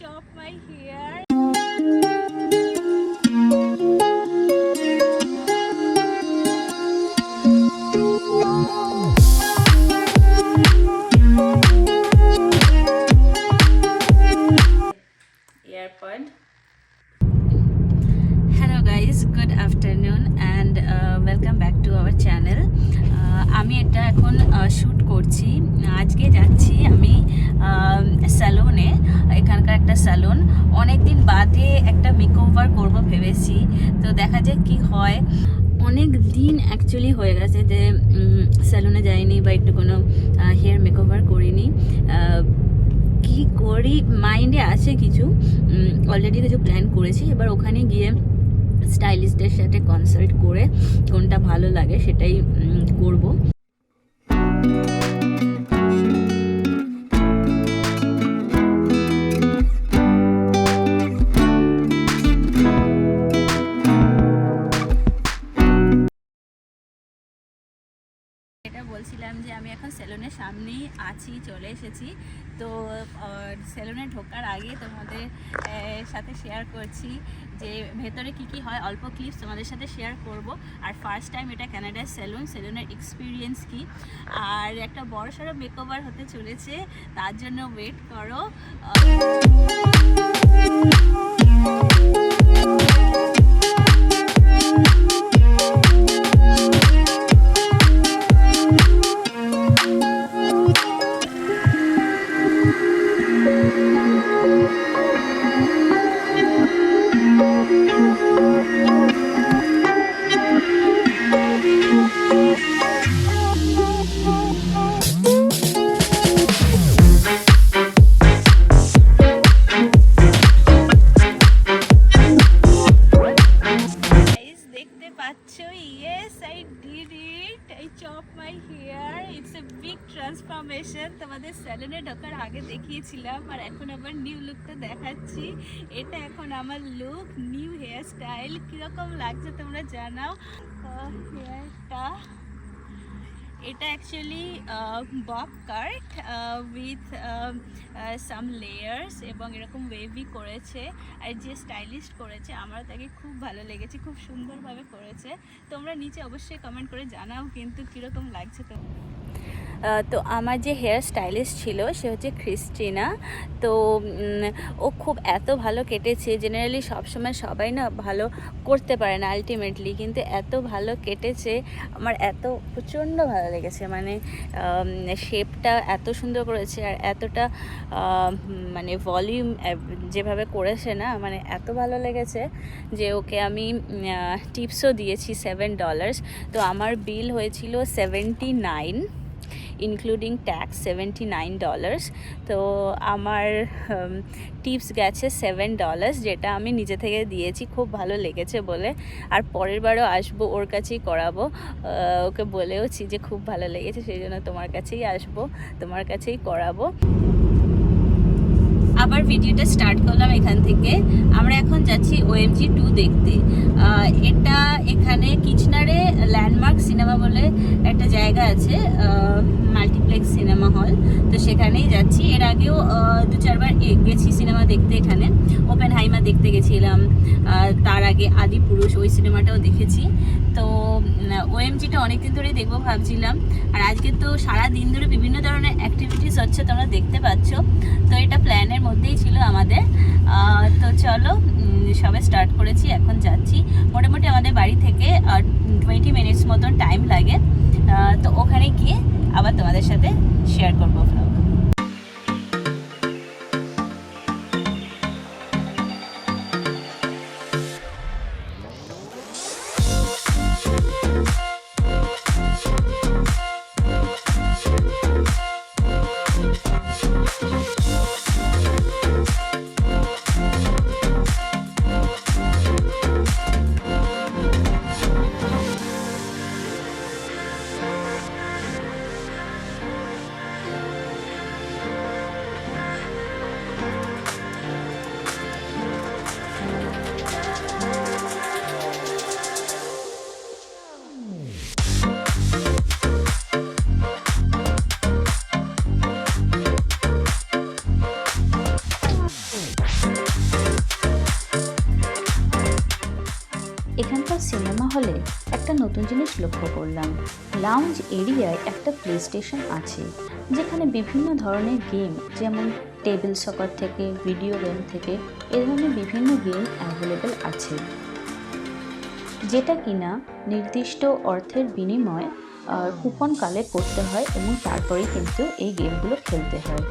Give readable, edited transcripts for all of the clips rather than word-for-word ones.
chop my hair. Airpod. Hello guys, good afternoon and welcome back to our channel. আমি এটা এখন shoot করছি। আজকে যাচ্ছি আমি স্যালুনে, এখানকার একটা স্যালুন। অনেক দিন বাদে একটা মেকওভার করব ভেবেছি, তো দেখা যাক কি হয়। অনেক দিন অ্যাকচুয়ালি হয়ে গেছে যে স্যালুনে যাইনি বা একটু কোনো হেয়ার মেকওভার করিনি। কি করি মাইন্ডে আছে কিছু, অলরেডি কিছু প্ল্যান করেছি। এবার ওখানে গিয়ে স্টাইলিস্টের সাথে কনসাল্ট করে কোনটা ভালো লাগে সেটাই করব। এটা বলছিলাম যে আমি এখন সেলুনের সামনেই আছি, চলে এসেছি। তো সেলুনে ঢোকার আগে তোমাদের সাথে শেয়ার করছি যে ভেতরে কি কি হয়, অল্প ক্লিপস তোমাদের সাথে শেয়ার করব। আর ফার্স্ট টাইম এটা কানাডার সেলুনের এক্সপিরিয়েন্স কি, আর একটা বড়সড় মেকওভার হতে চলেছে, তার জন্য ওয়েট করো। তোমাদের স্যালুনে ঢোকার আগে দেখিয়েছিলাম আর এখন আবার নিউ লুকটা দেখাচ্ছি। এটা এখন আমার লুক, নিউ হেয়ার স্টাইল। কীরকম লাগছে তোমরা জানাও। হেয়ারটা এটা actually Bob cut with some layers এবং এরকম ওয়েভি করেছে। আর যে স্টাইলিস্ট করেছে আমার তাকে খুব ভালো লেগেছে, খুব সুন্দরভাবে করেছে। তোমরা নিচে অবশ্যই কমেন্ট করে জানাও কিন্তু কীরকম লাগছে। তো আমার যে হেয়ার স্টাইলিস্ট ছিল সে হচ্ছে ক্রিস্টিনা। তো ও খুব এত ভালো কেটেছে। জেনারেলি সবসময় সবাই না ভালো করতে পারে না আলটিমেটলি, কিন্তু এত ভালো কেটেছে, আমার এত প্রচণ্ড ভালো লেগেছে। মানে শেপটা এত সুন্দর করেছে আর এতটা মানে ভলিউম যেভাবে করেছে না, মানে এত ভালো লেগেছে যে ওকে আমি টিপসও দিয়েছি $7। তো আমার বিল হয়েছিল 79, ইনক্লুডিং ট্যাক্স $79। তো আমার টিপস গেছে $7, যেটা আমি নিজে থেকে দিয়েছি, খুব ভালো লেগেছে বলে। আর পরের বারও আসবো, ওর কাছেই করাবো। ওকে বলেওছি যে খুব ভালো লেগেছে, সেই জন্য তোমার কাছেই আসবো, তোমার কাছেই করাবো। আবার ভিডিওটা স্টার্ট করলাম এখান থেকে। আমরা এখন যাচ্ছি OMG 2 দেখতে। এটা এখানে কিচনারে ল্যান্ডমার্ক সিনেমা বলে একটা জায়গা আছে, মাল্টিপ্লেক্স সিনেমা হল। তো সেখানেই যাচ্ছি। এর আগেও 2-4 বার গেছি সিনেমা দেখতে। এখানে ওপেনহাইমার দেখতে গেছিলাম, তার আগে আদিপুরুষ, ওই সিনেমাটাও দেখেছি। তো OMGটা অনেকদিন ধরেই দেখবো ভাবছিলাম। আর আজকে তো সারা দিন ধরে বিভিন্ন ধরনের অ্যাক্টিভিটিস হচ্ছে, তোমরা দেখতে পাচ্ছ। তো এটা প্ল্যানের মধ্যেই ছিল আমাদের। তো চলো, সবে স্টার্ট করেছি, এখন যাচ্ছি। মোটামুটি আমাদের বাড়ি থেকে 20 মিনিটস মতন টাইম লাগে। তো ওখানে গিয়ে আবার তোমাদের সাথে শেয়ার করবো ব্লগ। সিনেমা হলে একটা নতুন জিনিস লক্ষ্য করলাম। লাউঞ্জ এরিয়ায় একটা প্লে স্টেশন আছে, যেখানে বিভিন্ন ধরনের গেম, যেমন টেবিল সকার থেকে ভিডিও গেম থেকে এ ধরনের বিভিন্ন গেম অ্যাভেলেবেল আছে, যেটা কিনা নির্দিষ্ট অর্থের বিনিময়ে কুপন কালেক্ট করতে হয় এবং তারপরেই কিন্তু এই গেমগুলো খেলতে হয়।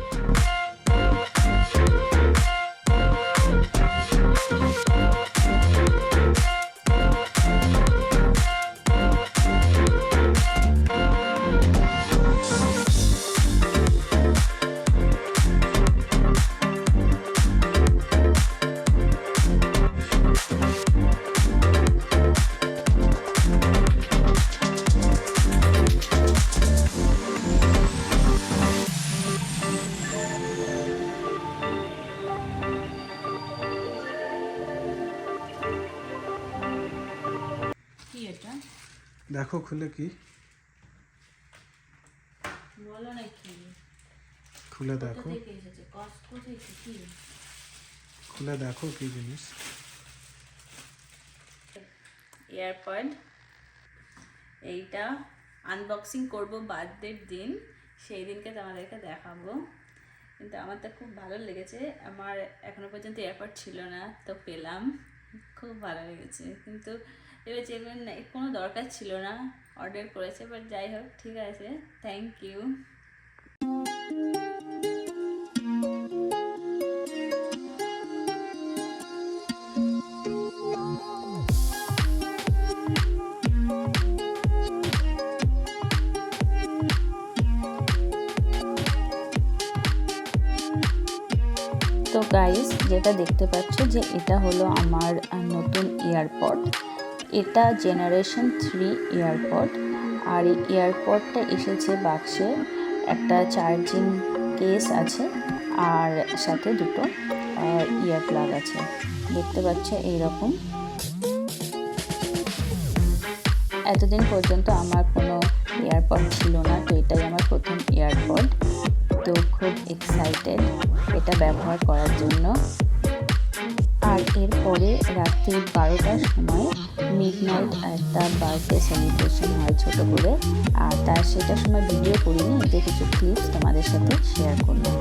কি এটা দেখো খুলে, কি বলো না কি? খুলে দেখো, কোথা থেকে এসেছে? কস্টকো থেকে? কি খুলে দেখো কি জিনিস। এয়ারপড, এইটা আনবক্সিং করব বার্থডের দিন, সেই দিনকে তোমাদেরকে দেখাবো। কিন্তু আমার তো খুব ভালো লেগেছে, আমার এখনো পর্যন্ত এয়ারপড ছিল না, তো পেলাম, খুব ভালো লেগেছে। কিন্তু ভেবেছি কোনো দরকার ছিল না, অর্ডার করেছে, বাট যাই হোক, ঠিক আছে, থ্যাংক ইউ। তো গাইস, যেটা দেখতে পাচ্ছ যে এটা হলো আমার নতুন এয়ারপড। এটা জেনারেশন 3 এয়ারপড, আর এই এয়ারপডটা এসেছে বাক্সে। একটা চার্জিং কেস আছে আর সাথে দুটো ইয়ার প্লাগ আছে, দেখতে পাচ্ছ এইরকম। এতদিন পর্যন্ত আমার কোনো এয়ারপড ছিল না, তো এটাই আমার প্রথম এয়ারপড। তো খুব এক্সাইটেড এটা ব্যবহার করার জন্য। আর এরপরে রাত্রি 12টার সময় মিডনাইট একটা বার্থডে সেলিব্রেশন হয় ছোট করে, আর সেটার সময় ভিডিও করিনি, এতে কিছু ক্লিপস তোমাদের সাথে শেয়ার করলাম।